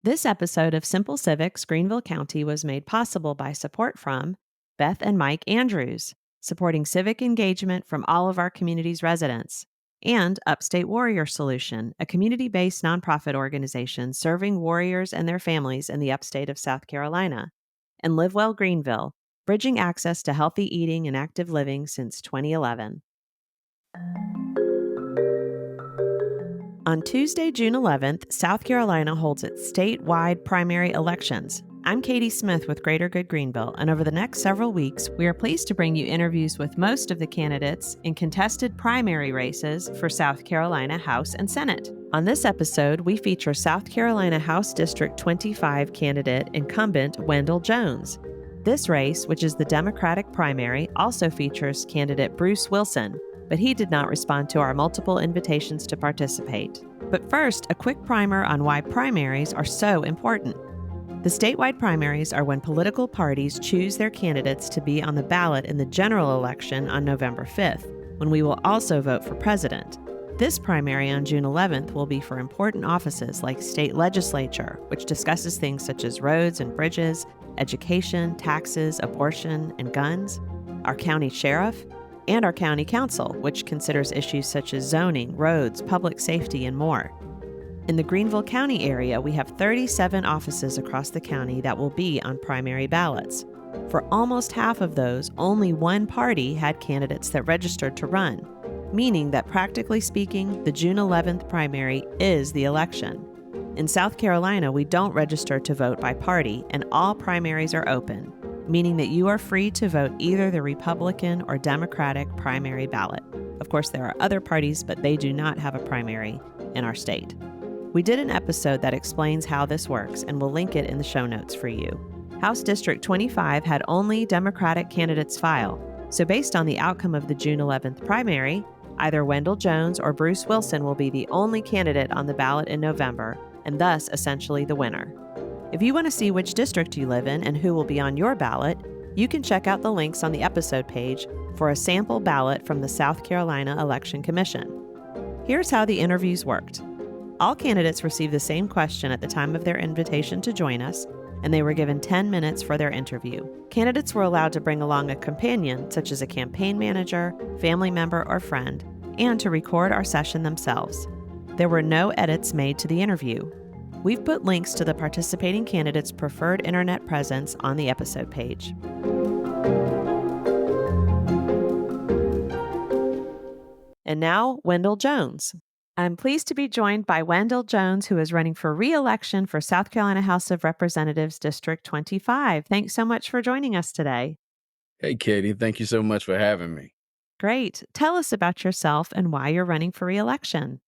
This episode of Simple Civics Greenville County was made possible by support from Beth and Mike Andrews, supporting civic engagement from all of our community's residents, and Upstate Warrior Solution, a community based nonprofit organization serving warriors and their families in the upstate of South Carolina, and Live Well Greenville, bridging access to healthy eating and active living since 2011. On Tuesday, June 11th, South Carolina holds its statewide primary elections. I'm Katie Smith with Greater Good Greenville, and over the next several weeks, we are pleased to bring you interviews with most of the candidates in contested primary races for South Carolina House and Senate. On this episode, we feature South Carolina House District 25 candidate incumbent Wendell Jones. This race, which is the Democratic primary, also features candidate Bruce Wilson, but he did not respond to our multiple invitations to participate. But first, a quick primer on why primaries are so important. The statewide primaries are when political parties choose their candidates to be on the ballot in the general election on November 5th, when we will also vote for president. This primary on June 11th will be for important offices like state legislature, which discusses things such as roads and bridges, education, taxes, abortion, and guns, our county sheriff, and our county council, which considers issues such as zoning, roads, public safety, and more. In the Greenville County area, we have 37 offices across the county that will be on primary ballots. For almost half of those, only one party had candidates that registered to run, meaning that practically speaking, the June 11th primary is the election. In South Carolina, we don't register to vote by party, and all primaries are open, meaning that you are free to vote either the Republican or Democratic primary ballot. Of course, there are other parties, but they do not have a primary in our state. We did an episode that explains how this works, and we'll link it in the show notes for you. House District 25 had only Democratic candidates file, so based on the outcome of the June 11th primary, either Wendell Jones or Bruce Wilson will be the only candidate on the ballot in November, and thus essentially the winner. If you want to see which district you live in and who will be on your ballot, you can check out the links on the episode page for a sample ballot from the South Carolina Election Commission. Here's how the interviews worked. All candidates received the same question at the time of their invitation to join us, and they were given 10 minutes for their interview. Candidates were allowed to bring along a companion, such as a campaign manager, family member, or friend, and to record our session themselves. There were no edits made to the interview. We've put links to the participating candidates' preferred internet presence on the episode page. And now, Wendell Jones. I'm pleased to be joined by Wendell Jones, who is running for re-election for South Carolina House of Representatives District 25. Thanks so much for joining us today. Hey, Katie, thank you so much for having me. Great. Tell us about yourself and why you're running for re-election.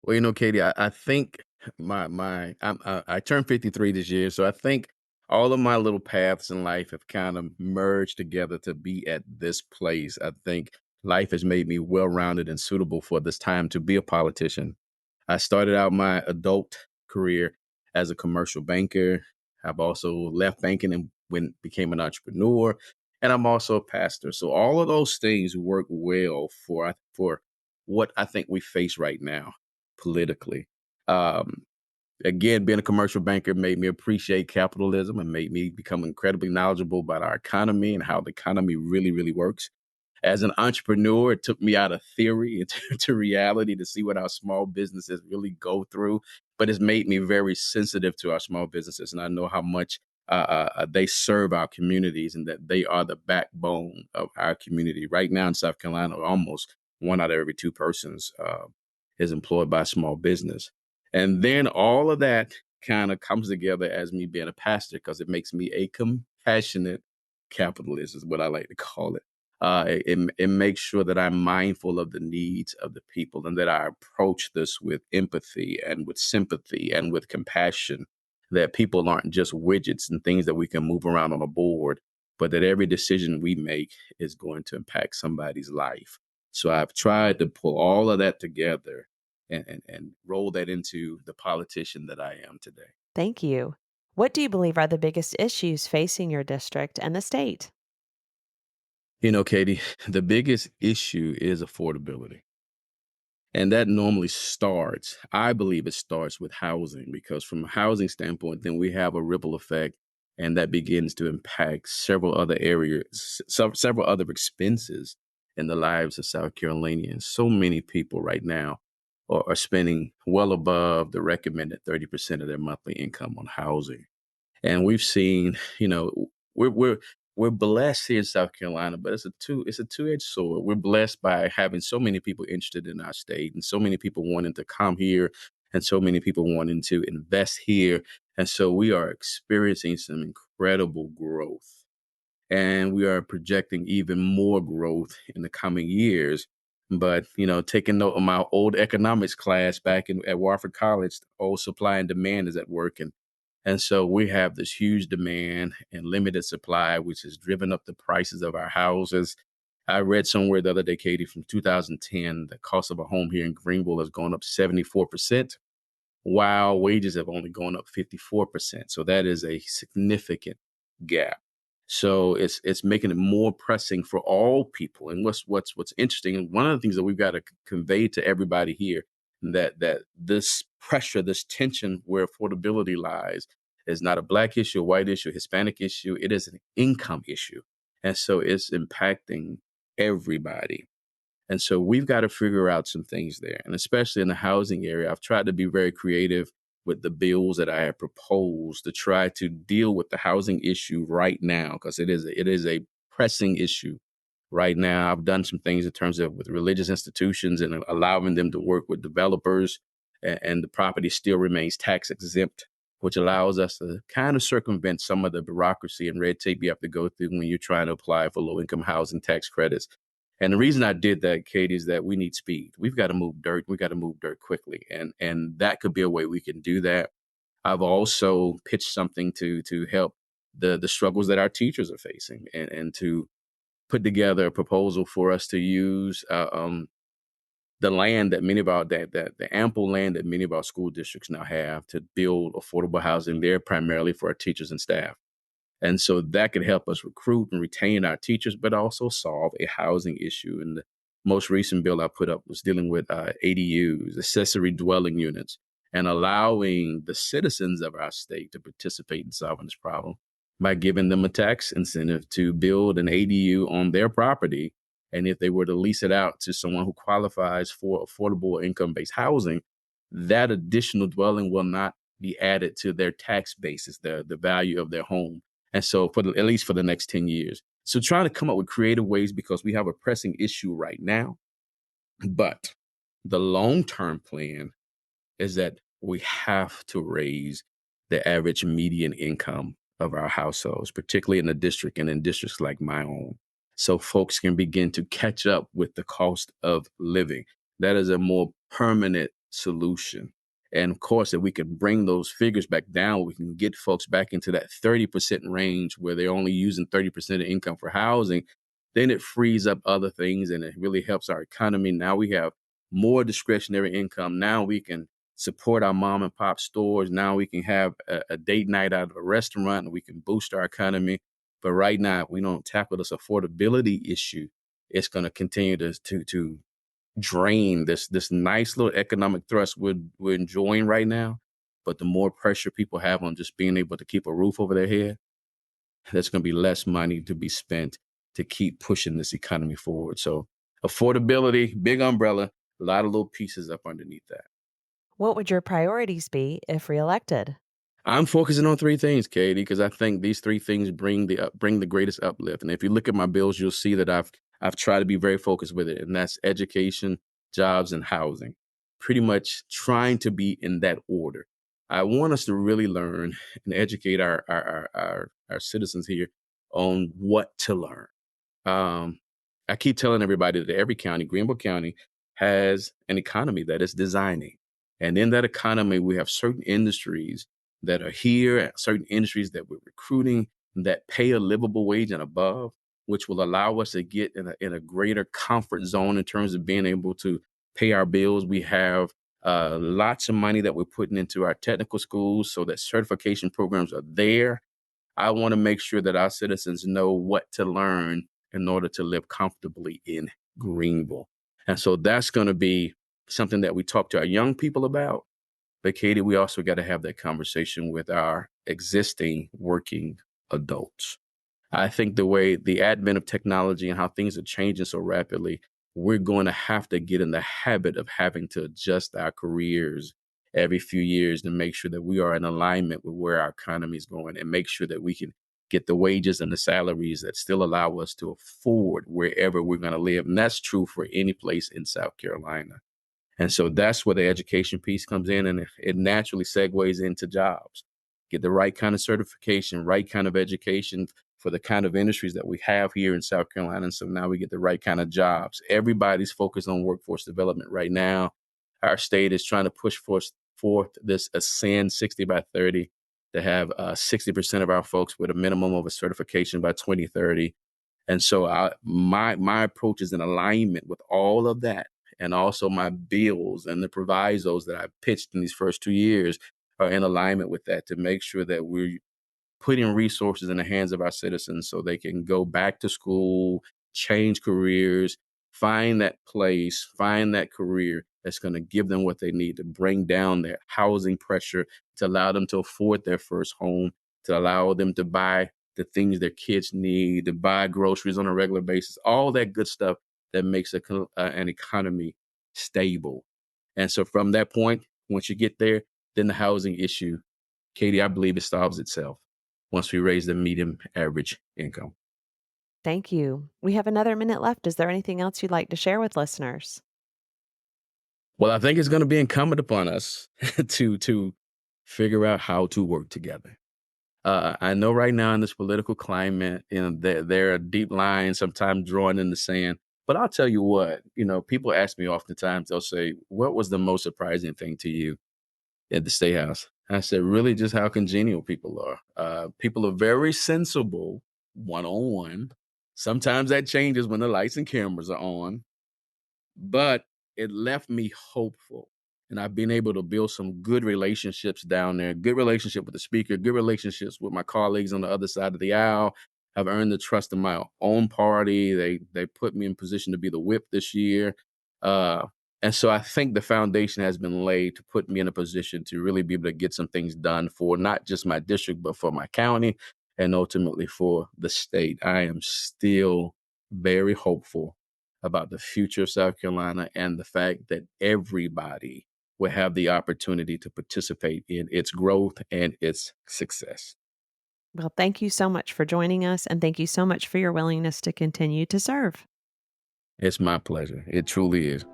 Well, Katie, I think I turned 53 this year, so I think all of my little paths in life have kind of merged together to be at this place. I think life has made me well-rounded and suitable for this time to be a politician. I started out my adult career as a commercial banker. I've also left banking and became an entrepreneur, and I'm also a pastor. So all of those things work well for what I think we face right now politically. Um, Again, being a commercial banker made me appreciate capitalism and made me become incredibly knowledgeable about our economy and how the economy really, really works. As an entrepreneur, it took me out of theory into reality to see what our small businesses really go through. But it's made me very sensitive to our small businesses, and I know how much they serve our communities and that they are the backbone of our community. Right now in South Carolina, almost one out of every two persons is employed by a small business. And then all of that kind of comes together as me being a pastor because it makes me a compassionate capitalist, is what I like to call it. It makes sure that I'm mindful of the needs of the people and that I approach this with empathy and with sympathy and with compassion, that people aren't just widgets and things that we can move around on a board, but that every decision we make is going to impact somebody's life. So I've tried to pull all of that together and roll that into the politician that I am today. Thank you. What do you believe are the biggest issues facing your district and the state? Katie, the biggest issue is affordability. And that normally starts, I believe it starts with housing, because from a housing standpoint, then we have a ripple effect, and that begins to impact several other areas, several other expenses in the lives of South Carolinians. So many people right now are spending well above the recommended 30% of their monthly income on housing. And we've seen, we're we're we're blessed here in South Carolina, but it's a two-edged sword. We're blessed by having so many people interested in our state, and so many people wanting to come here, and so many people wanting to invest here. And so we are experiencing some incredible growth, and we are projecting even more growth in the coming years. But taking note of my old economics class back at Warford College, old supply and demand is at work, and so we have this huge demand and limited supply, which has driven up the prices of our houses. I read somewhere the other day, Katie, from 2010, the cost of a home here in Greenville has gone up 74%, while wages have only gone up 54%. So that is a significant gap. So it's making it more pressing for all people. And what's interesting, and one of the things that we've got to convey to everybody here, that this pressure, this tension where affordability lies, is not a Black issue, a white issue, a Hispanic issue. It is an income issue. And so it's impacting everybody. And so we've got to figure out some things there. And especially in the housing area, I've tried to be very creative with the bills that I have proposed to try to deal with the housing issue right now, because it is a pressing issue right now. I've done some things in terms of with religious institutions and allowing them to work with developers, and the property still remains tax exempt, which allows us to kind of circumvent some of the bureaucracy and red tape you have to go through when you're trying to apply for low income housing tax credits. And the reason I did that, Katie, is that we need speed. We've got to move dirt. We've got to move dirt quickly. And that could be a way we can do that. I've also pitched something to help the struggles that our teachers are facing, and to put together a proposal for us to use the land that many of our that the ample land that many of our school districts now have to build affordable housing there, primarily for our teachers and staff. And so that could help us recruit and retain our teachers, but also solve a housing issue. And the most recent bill I put up was dealing with ADUs, accessory dwelling units, and allowing the citizens of our state to participate in solving this problem by giving them a tax incentive to build an ADU on their property. And if they were to lease it out to someone who qualifies for affordable income-based housing, that additional dwelling will not be added to their tax basis, the value of their home. And so at least for the next 10 years. So trying to come up with creative ways, because we have a pressing issue right now. But the long-term plan is that we have to raise the average median income of our households, particularly in the district and in districts like my own, so folks can begin to catch up with the cost of living. That is a more permanent solution. And of course, if we can bring those figures back down, we can get folks back into that 30% range where they're only using 30% of income for housing. Then it frees up other things, and it really helps our economy. Now we have more discretionary income. Now we can support our mom and pop stores. Now we can have a date night out of a restaurant, and we can boost our economy. But right now, if we don't tackle this affordability issue, it's going to continue to drain this nice little economic thrust we're enjoying right now. But the more pressure people have on just being able to keep a roof over their head, there's going to be less money to be spent to keep pushing this economy forward. So affordability, big umbrella, a lot of little pieces up underneath that. What would your priorities be if reelected? I'm focusing on three things, Katie, because I think these three things bring the greatest uplift. And if you look at my bills, you'll see that I've tried to be very focused with it, and that's education, jobs, and housing. Pretty much trying to be in that order. I want us to really learn and educate our citizens here on what to learn. Um, I keep telling everybody that every county, Greenville County, has an economy that it's designing. And in that economy, we have certain industries that are here, certain industries that we're recruiting that pay a livable wage and above, which will allow us to get in a greater comfort zone in terms of being able to pay our bills. We have lots of money that we're putting into our technical schools so that certification programs are there. I want to make sure that our citizens know what to learn in order to live comfortably in Greenville. And so that's going to be something that we talk to our young people about. But Katie, we also got to have that conversation with our existing working adults. I think the way the advent of technology and how things are changing so rapidly, we're going to have to get in the habit of having to adjust our careers every few years to make sure that we are in alignment with where our economy is going and make sure that we can get the wages and the salaries that still allow us to afford wherever we're going to live. And that's true for any place in South Carolina. And so that's where the education piece comes in, and it naturally segues into jobs. Get the right kind of certification, right kind of education for the kind of industries that we have here in South Carolina. And so now we get the right kind of jobs. Everybody's focused on workforce development right now. Our state is trying to push forth this Ascend 60 by 30 to have 60% of our folks with a minimum of a certification by 2030. And so my approach is in alignment with all of that. And also my bills and the provisos that I pitched in these first 2 years are in alignment with that to make sure that we're putting resources in the hands of our citizens so they can go back to school, change careers, find that place, find that career that's going to give them what they need to bring down their housing pressure, to allow them to afford their first home, to allow them to buy the things their kids need, to buy groceries on a regular basis, all that good stuff that makes an economy stable. And so from that point, once you get there, then the housing issue, Katie, I believe it solves itself once we raise the median average income. Thank you. We have another minute left. Is there anything else you'd like to share with listeners? Well, I think it's going to be incumbent upon us to figure out how to work together. I know right now in this political climate, there are deep lines sometimes drawn in the sand. But I'll tell you what, people ask me oftentimes, they'll say, what was the most surprising thing to you at the State House? I said, really just how congenial people are. People are very sensible one-on-one. Sometimes that changes when the lights and cameras are on, but it left me hopeful. And I've been able to build some good relationships down there, good relationship with the speaker, good relationships with my colleagues on the other side of the aisle. I've earned the trust of my own party. They put me in position to be the whip this year. And so I think the foundation has been laid to put me in a position to really be able to get some things done for not just my district, but for my county and ultimately for the state. I am still very hopeful about the future of South Carolina and the fact that everybody will have the opportunity to participate in its growth and its success. Well, thank you so much for joining us, and thank you so much for your willingness to continue to serve. It's my pleasure. It truly is.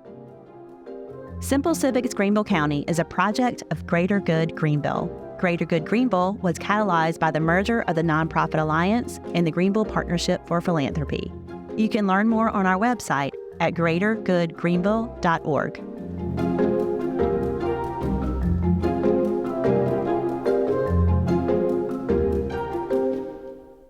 Simple Civics Greenville County is a project of Greater Good Greenville. Greater Good Greenville was catalyzed by the merger of the Nonprofit Alliance and the Greenville Partnership for Philanthropy. You can learn more on our website at greatergoodgreenville.org.